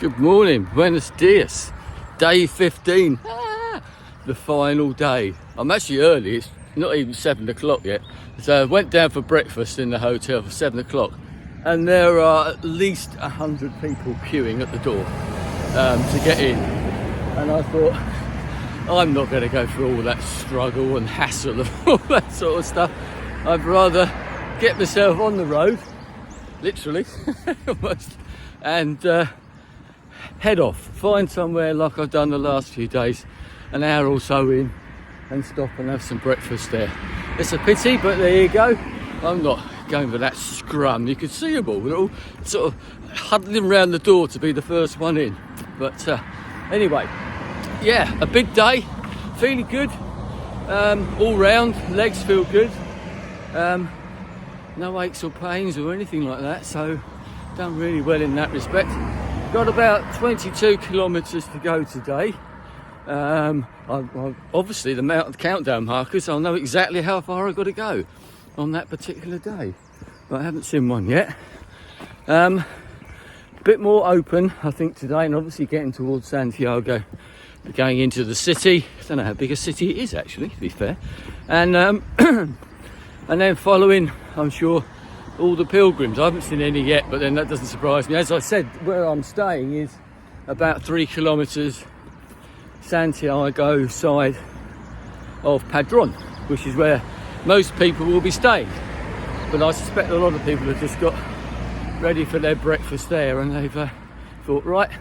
Good morning, buenos dias. Day 15, the final day. I'm actually early, it's not even 7 o'clock yet. So I went down for breakfast in the hotel for 7 o'clock and there are at least 100 people queuing at the door to get in. And I thought, I'm not going to go through all that struggle and hassle and all that sort of stuff. I'd rather get myself on the road, literally, almost, and head off, find somewhere like I've done the last few days, an hour or so in, and stop and have some breakfast there. It's a pity, but there you go. I'm not going for that scrum. You could see them all. They're all sort of huddling around the door to be the first one in. But anyway, yeah, a big day, feeling good, all round, legs feel good, no aches or pains or anything like that, so done really well in that respect. Got about 22 kilometres to go today. Obviously the mountain countdown markers, I'll know exactly how far I've got to go on that particular day, but I haven't seen one yet. Bit more open I think today, and obviously getting towards Santiago, going into the city. I don't know how big a city it is actually, to be fair, and and then following, I'm sure, all the pilgrims. I haven't seen any yet, but then that doesn't surprise me. As I said, where I'm staying is about 3 kilometres Santiago side of Padron, which is where most people will be staying. But I suspect a lot of people have just got ready for their breakfast there, and they've thought, right,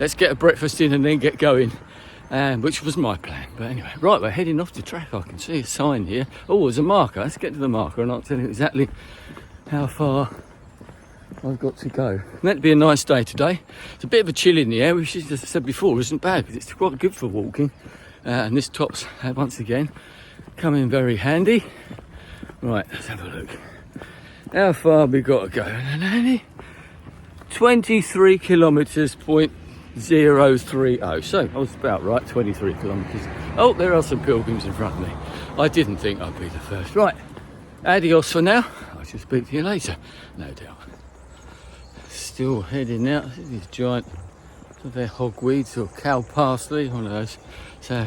let's get a breakfast in and then get going, which was my plan. But anyway, right, we're heading off the track. I can see a sign here. Oh, there's a marker. Let's get to the marker and I'll tell you exactly how far I've got to go. Meant to be a nice day today. It's a bit of a chill in the air, which, as I said before, isn't bad because it's quite good for walking. And this top's once again coming very handy. Right, let's have a look. How far we got to go? 23 kilometres, 030. So I was about right, 23 kilometres. Oh, there are some pilgrims in front of me. I didn't think I'd be the first. Right, adios for now. I shall speak to you later, no doubt. Still heading out. These giant, are they hogweeds or cow parsley? One of those. So,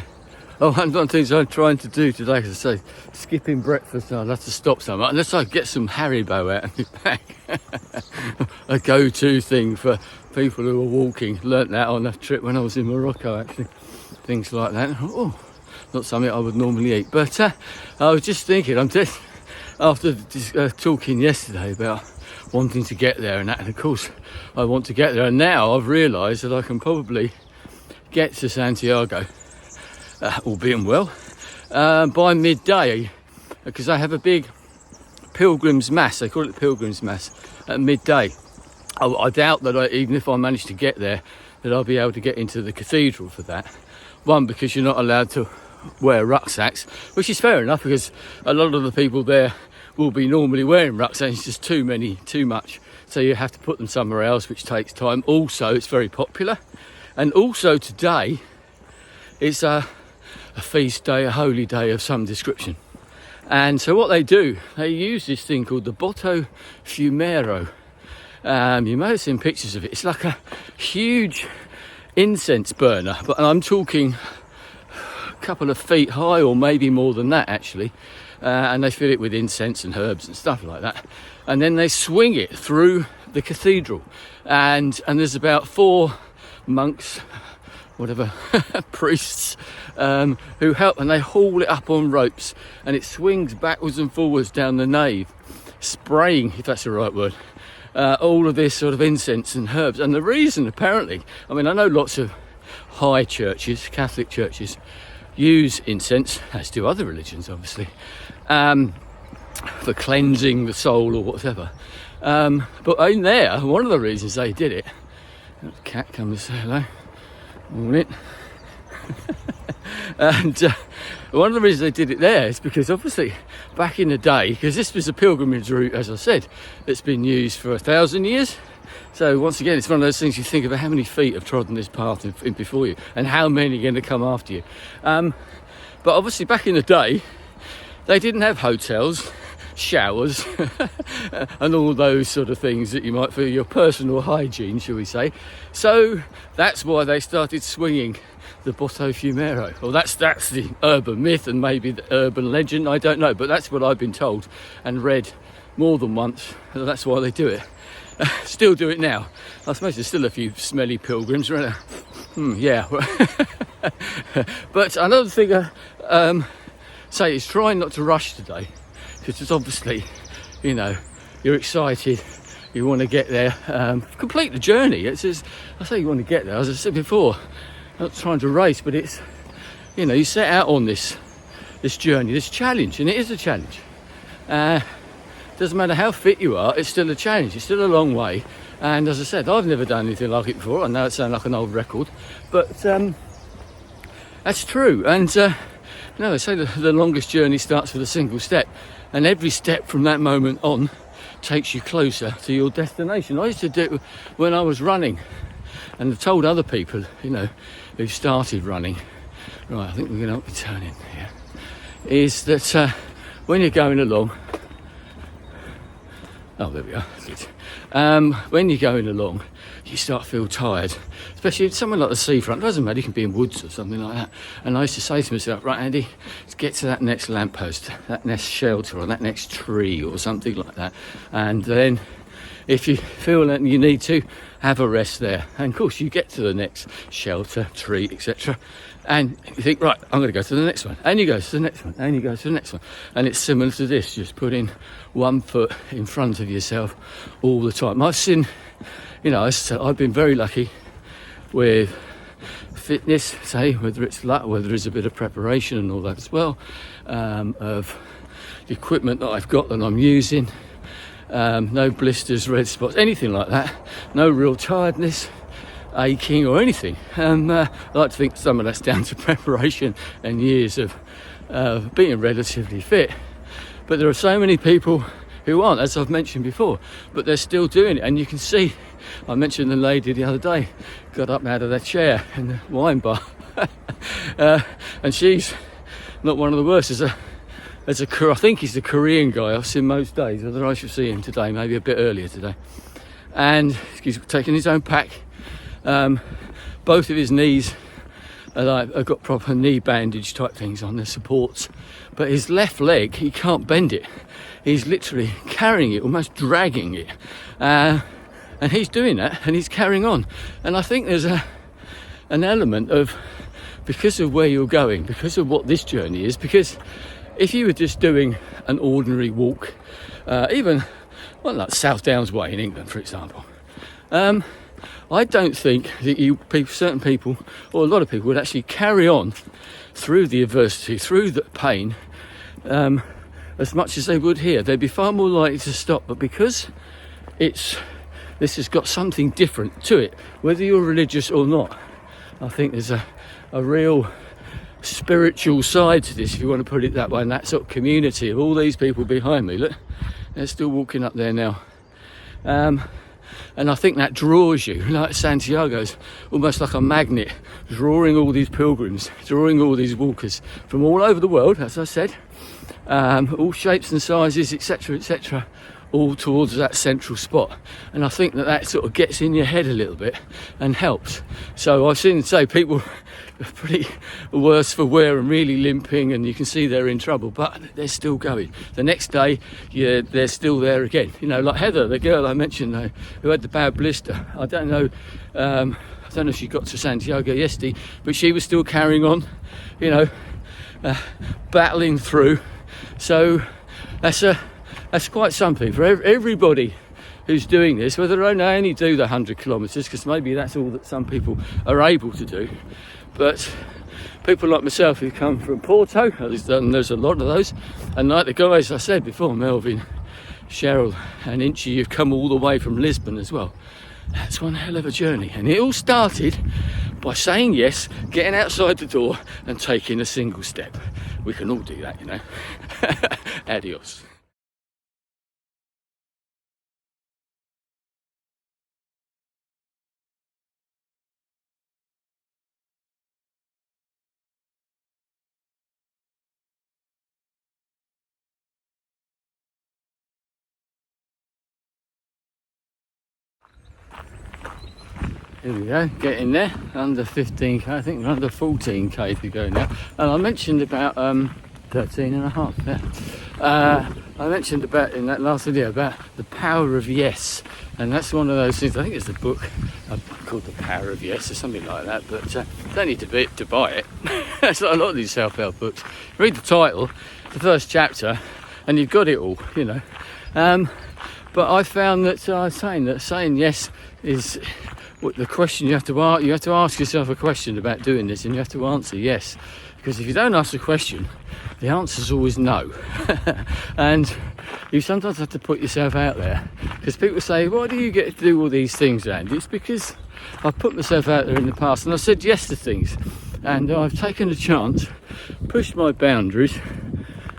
one of the things I'm trying to do today, as I say, skipping breakfast, I'll have to stop somewhere unless I get some Haribo out of my bag. A go-to thing for people who are walking. Learnt that on a trip when I was in Morocco, actually. Things like that. Oh, not something I would normally eat. But I was just thinking, after talking yesterday about wanting to get there and that, and of course I want to get there, and now I've realised that I can probably get to Santiago, all being well, by midday, because I have a big Pilgrims Mass. They call it the Pilgrims Mass at midday. I doubt that even if I manage to get there, that I'll be able to get into the cathedral for that. One, because you're not allowed to wear rucksacks, which is fair enough, because a lot of the people there will be normally wearing rucksacks. It's just too much, so you have to put them somewhere else, which takes time. Also, it's very popular, and also today it's a feast day, a holy day of some description. And so what they do, they use this thing called the Botto Fumero. You may have seen pictures of it. It's like a huge incense burner, but I'm talking a couple of feet high, or maybe more than that actually. And they fill it with incense and herbs and stuff like that. And then they swing it through the cathedral. And there's about 4 monks, whatever, priests, who help, and they haul it up on ropes, and it swings backwards and forwards down the nave, spraying, if that's the right word, all of this sort of incense and herbs. And the reason, apparently, I mean, I know lots of high churches, Catholic churches, use incense, as do other religions obviously, for cleansing the soul or whatever. But in there, one of the reasons they did it, the cat come to say hello, morning. And one of the reasons they did it there is because obviously back in the day, because this was a pilgrimage route, as I said, that's been used for 1,000 years. So once again, it's one of those things you think about, how many feet have trodden this path in before you, and how many are going to come after you. But obviously back in the day, they didn't have hotels, showers and all those sort of things that you might feel, your personal hygiene, shall we say. So that's why they started swinging the Botto Fumero. Well, that's the urban myth and maybe the urban legend, I don't know, but that's what I've been told and read more than once. That's why they do it. Still do it now. I suppose there's still a few smelly pilgrims, right? Yeah. But another thing say is try not to rush today, because it's obviously, you know, you're excited, you want to get there, complete the journey. It's just, I say you want to get there, as I said before, not trying to race, but it's, you know, you set out on this journey, this challenge, and it is a challenge. Doesn't matter how fit you are, it's still a challenge, it's still a long way. And as I said, I've never done anything like it before. I know it sounds like an old record, but that's true. And you know, they say the longest journey starts with a single step, and every step from that moment on takes you closer to your destination. I used to do it when I was running, and I told other people, you know, who started running, right, I think we're going to be turning here, is that when you're going along, oh, there we are. When you're going along, you start to feel tired, especially if somewhere like the seafront. It doesn't matter, you can be in woods or something like that. And I used to say to myself, right, Andy, let's get to that next lamppost, that next shelter, or that next tree, or something like that. And then, if you feel that you need to, have a rest there. And of course, you get to the next shelter, tree, etc. And you think, right, I'm going to go to the next one. And you go to the next one, and you go to the next one. And it's similar to this, just putting 1 foot in front of yourself all the time. I've seen, you know, I've been very lucky with fitness, say, whether it's luck, whether there's a bit of preparation and all that as well, of the equipment that I've got that I'm using. No blisters, red spots, anything like that. No real tiredness, aching or anything. I like to think some of that's down to preparation and years of being relatively fit. But there are so many people who aren't, as I've mentioned before, but they're still doing it. And you can see, I mentioned the lady the other day, got up out of that chair in the wine bar. And she's not one of the worst. I think he's the Korean guy I've seen most days, whether I should see him today, maybe a bit earlier today. And he's taking his own pack. Both of his knees have got proper knee bandage type things on, their supports. But his left leg, he can't bend it. He's literally carrying it, almost dragging it. And he's doing that, and he's carrying on. And I think there's an element of, because of where you're going, because of what this journey is, because if you were just doing an ordinary walk, even like South Downs Way in England, for example, I don't think that certain people, or a lot of people, would actually carry on through the adversity, through the pain, as much as they would here. They'd be far more likely to stop. But because this has got something different to it, whether you're religious or not, I think there's a real spiritual side to this, if you want to put it that way, and that sort of community of all these people behind me. Look, they're still walking up there now. And I think that draws you, like Santiago's almost like a magnet, drawing all these pilgrims, drawing all these walkers from all over the world, as I said, all shapes and sizes, etc., etc., all towards that central spot. And I think that sort of gets in your head a little bit and helps. So I've seen, say, people pretty worse for wear and really limping, and you can see they're in trouble, but they're still going. The next day, yeah, they're still there again. You know, like Heather, the girl I mentioned, who had the bad blister. I don't know if she got to Santiago yesterday, but she was still carrying on, you know, battling through. So that's quite something for everybody who's doing this, whether they only do the 100 kilometres, because maybe that's all that some people are able to do. But people like myself who come from Porto, there's a lot of those, and like the guys I said before, Melvin, Cheryl and Inchi, you've come all the way from Lisbon as well. That's one hell of a journey. And it all started by saying yes, getting outside the door and taking a single step. We can all do that, you know. Adios. Here we go, getting there, under 15k, I think we're under 14k to go now. And I mentioned about 13 and a half, yeah. I mentioned about in that last video about the power of yes, and that's one of those things. I think it's a book called The Power of Yes or something like that, but don't need to buy it. It's like a lot of these self-help books. Read the title, the first chapter, and you've got it all, you know. But I found that saying yes is the question you have to ask. You have to ask yourself a question about doing this, and you have to answer yes, because if you don't ask the question, the answer's always no. And you sometimes have to put yourself out there, because people say, why do you get to do all these things, Andy? It's because I've put myself out there in the past and I said yes to things, and I've taken a chance, pushed my boundaries,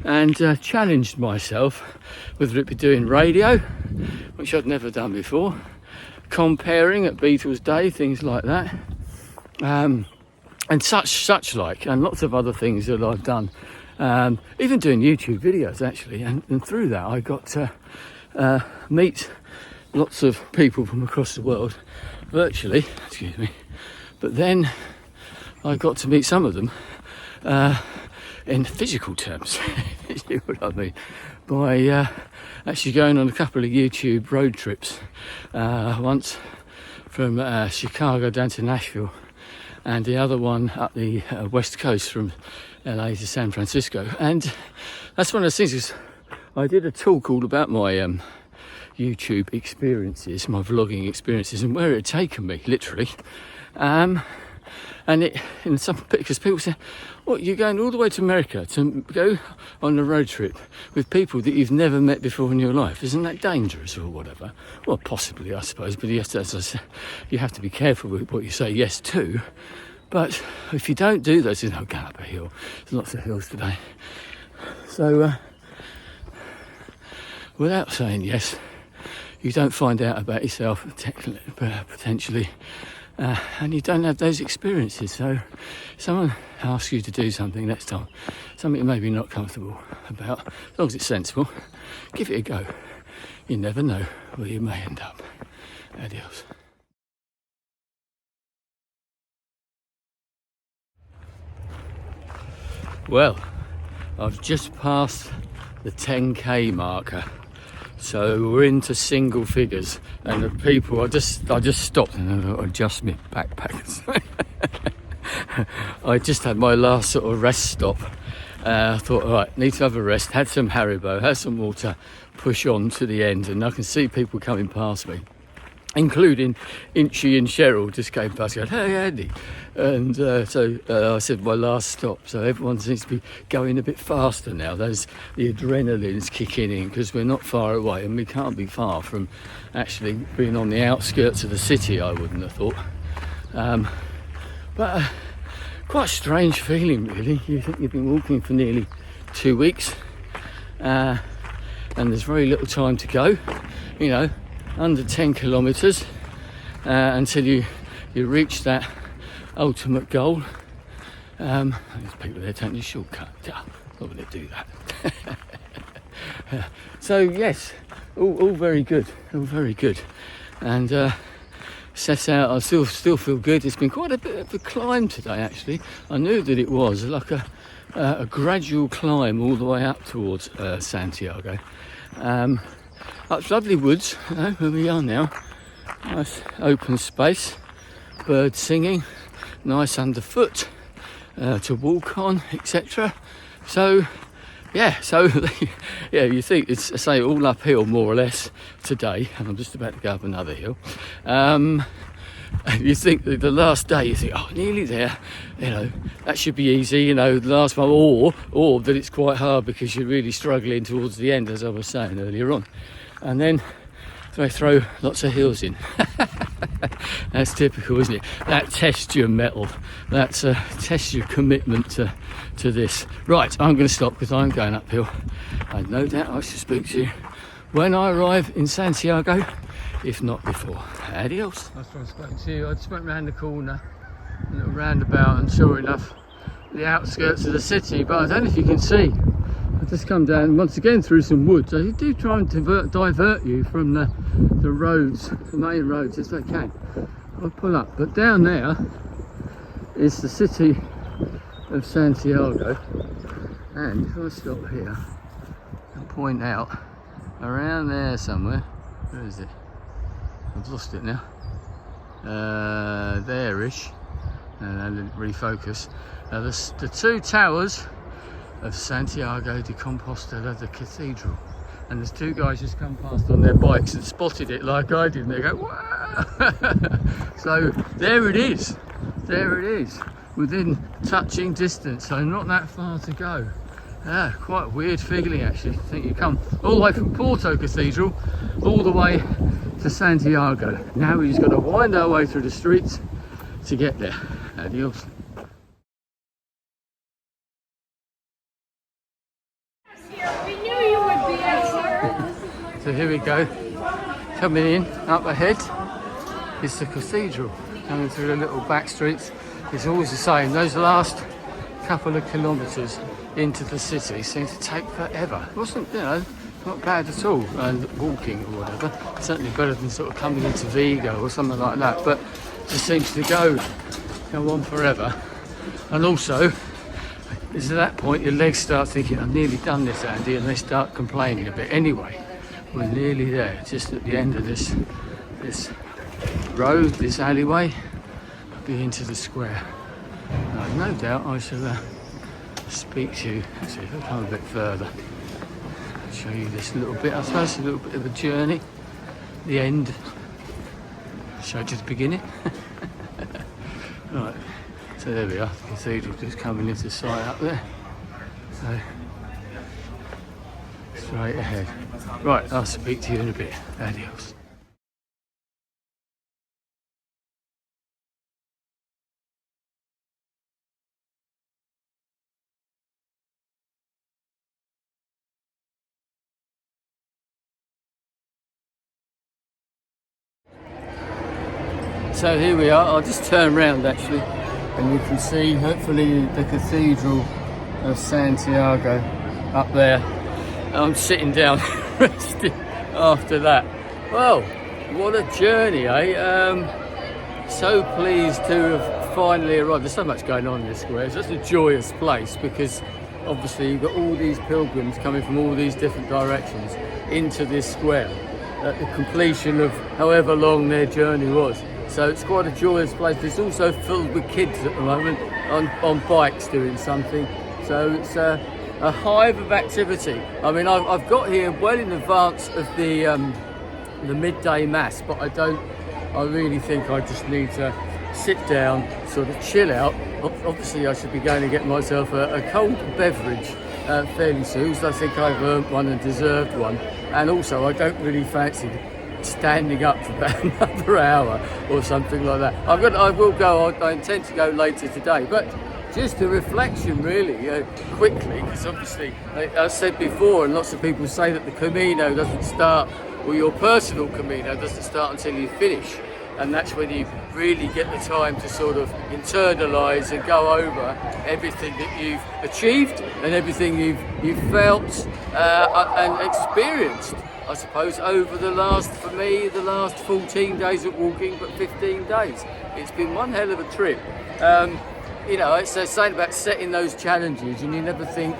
and challenged myself, whether it be doing radio, which I'd never done before, comparing at Beatles Day, things like that, and such like, and lots of other things that I've done, even doing YouTube videos actually, and through that I got to meet lots of people from across the world virtually, excuse me, but then I got to meet some of them in physical terms, you see what I mean, by actually going on a couple of YouTube road trips, once from Chicago down to Nashville, and the other one up the west coast from LA to San Francisco. And that's one of those things, is I did a talk all about my YouTube experiences, my vlogging experiences, and where it had taken me, literally. And it, in some pictures, people say, what, you're going all the way to America to go on a road trip with people that you've never met before in your life? Isn't that dangerous or whatever? Well, possibly, I suppose, but you have to, as I said, you have to be careful with what you say yes to. But if you don't do those, there's no going up a hill. There's lots of hills today. So, without saying yes, you don't find out about yourself potentially. And you don't have those experiences. So if someone asks you to do something next time, something you may be not comfortable about, as long as it's sensible, give it a go. You never know where you may end up. Adios. Well, I've just passed the 10k marker. So we're into single figures, and the people, I just stopped and I adjust my backpack. I just had my last sort of rest stop. I thought, all right, need to have a rest, had some Haribo, had some water, push on to the end, and I can see people coming past me, including Inchy and Cheryl just came past going, hey Andy, and so I said my last stop, so everyone seems to be going a bit faster now. The adrenaline's kicking in, because we're not far away, and we can't be far from actually being on the outskirts of the city, I wouldn't have thought. But quite a strange feeling, really. You think you've been walking for nearly 2 weeks, and there's very little time to go, you know, under 10 kilometres until you reach that ultimate goal. There's people there taking a shortcut. Not going to do that. So yes, all very good, and set out. I still feel good. It's been quite a bit of a climb today, actually. I knew that it was like a gradual climb all the way up towards Santiago. Up lovely woods, you know, where we are now. Nice open space, birds singing, nice underfoot to walk on, etc. So yeah, you think it's, say, all uphill more or less today, and I'm just about to go up another hill. And you think that the last day, you think, oh, nearly there, you know, that should be easy, you know, the last one, or that it's quite hard because you're really struggling towards the end, as I was saying earlier on. And then they throw lots of hills in. That's typical, isn't it? That tests your mettle. That tests your commitment to this. Right, I'm going to stop because I'm going uphill. I no doubt I shall speak to you when I arrive in Santiago, if not before. Adios. That's what I was spoken to you. I just went round the corner, a little roundabout, and sure enough, the outskirts of the city. But I don't know if you can see, I've just come down once again through some woods. They do try and divert you from the roads, the main roads, as they can. I'll pull up. But down there is the city of Santiago, and if I stop here and point out around there somewhere, where is it? I've lost it now. There-ish. And I didn't refocus. The two towers of Santiago de Compostela, the cathedral. And there's two guys just come past on their bikes and spotted it like I did, and they go, wow! So there it is. There it is. Within touching distance, so not that far to go. Quite a weird feeling actually. I think you come all the way from Porto Cathedral all the way to Santiago. Now we just got to wind our way through the streets to get there. Adios. We knew you would be here. So here we go. Coming in, up ahead is the cathedral. Coming through the little back streets. It's always the same. Those last couple of kilometres into the city seem to take forever. It wasn't, you know, not bad at all, walking or whatever. Certainly better than sort of coming into Vigo or something like that. But it just seems to go on forever. And also, it's at that point your legs start thinking, I've nearly done this, Andy, and they start complaining a bit. Anyway, we're nearly there, just at the end of this road, this alleyway. Be into the square. No doubt I shall speak to you. Let's see if I come a bit further. I'll show you this little bit. I suppose a little bit of a journey. The end. Show it to the beginning. Right. So there we are. The cathedral just coming into sight up there. So straight ahead. Right. I'll speak to you in a bit. Adios. So here we are. I'll just turn around actually, and you can see hopefully the cathedral of Santiago up there. I'm sitting down resting after that. Well, what a journey, eh? So pleased to have finally arrived. There's so much going on in this square. It's just a joyous place because obviously you've got all these pilgrims coming from all these different directions into this square at the completion of however long their journey was. So it's quite a joyous place. It's also filled with kids at the moment on bikes doing something. So it's a hive of activity. I mean, I've got here well in advance of the midday mass, but I really think I just need to sit down, sort of chill out. Obviously, I should be going to get myself a cold beverage fairly soon, so I think I've earned one and deserved one. And also, I don't really fancy standing up for about another hour or something like that. I will go. I intend to go later today, but just a reflection really quickly, because obviously I said before, and lots of people say that the Camino doesn't start, or your personal Camino doesn't start until you finish, and that's when you really get the time to sort of internalise and go over everything that you've achieved and everything you've felt and experienced, I suppose, over the last 14 days of walking, but 15 days. It's been one hell of a trip. You know, it's saying about setting those challenges, and you never think,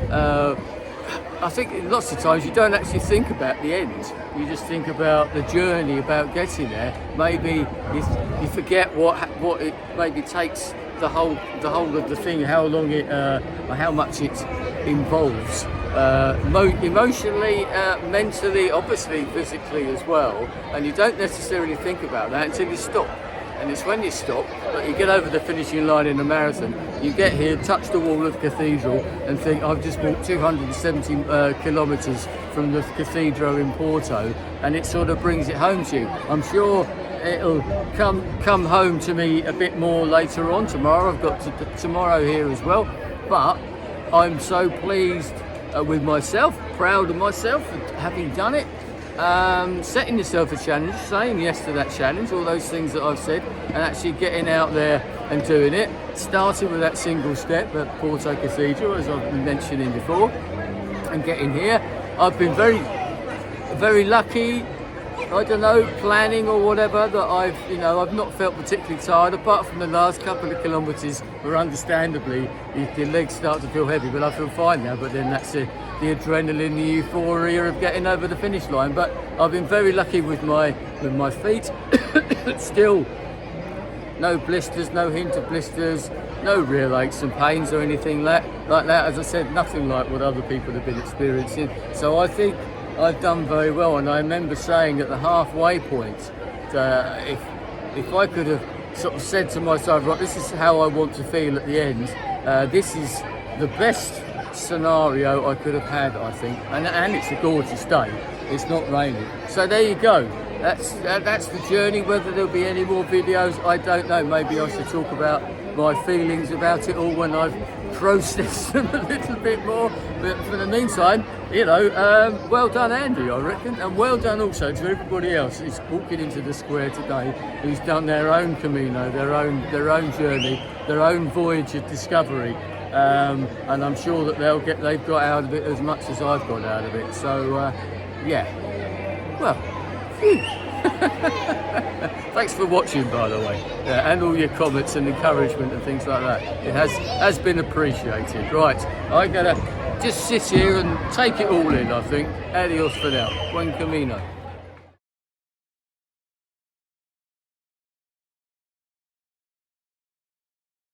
I think lots of times you don't actually think about the end. You just think about the journey, about getting there. Maybe you forget what it maybe takes, the whole of the thing, how long it, how much it involves. Emotionally, mentally, obviously physically as well, and you don't necessarily think about that until you stop. And it's when you stop that you get over the finishing line in a marathon. You get here, touch the wall of the cathedral, and think, I've just walked 270 kilometres from the cathedral in Porto, and it sort of brings it home to you. I'm sure it'll come home to me a bit more later on tomorrow. I've got tomorrow here as well, but I'm so pleased with myself, proud of myself for having done it. Setting yourself a challenge, saying yes to that challenge, all those things that I've said, and actually getting out there and doing it. Starting with that single step at Porto Cathedral, as I've been mentioning before, and getting here. I've been very, very lucky I don't know, planning or whatever, that I've not felt particularly tired, apart from the last couple of kilometres where understandably your legs start to feel heavy, but I feel fine now. But then that's the adrenaline, the euphoria of getting over the finish line. But I've been very lucky with my feet. Still no blisters, no hint of blisters, no real aches and pains or anything like that. As I said, nothing like what other people have been experiencing. So I think I've done very well. And I remember saying at the halfway point, if I could have sort of said to myself, right, this is how I want to feel at the end, this is the best scenario I could have had, I think. And it's a gorgeous day. It's not raining. So there you go. That's the journey. Whether there'll be any more videos, I don't know. Maybe I should talk about my feelings about it all when I've processed them a little bit more. But for the meantime, well done, Andy, I reckon, and well done also to everybody else who's walking into the square today, who's done their own Camino, their own journey, their own voyage of discovery. And I'm sure that they've got out of it as much as I've got out of it. So yeah, well. Thanks for watching, by the way, and all your comments and encouragement and things like that. It has been appreciated. Right, I'm gonna just sit here and take it all in, I think. Adios for now. Buen camino.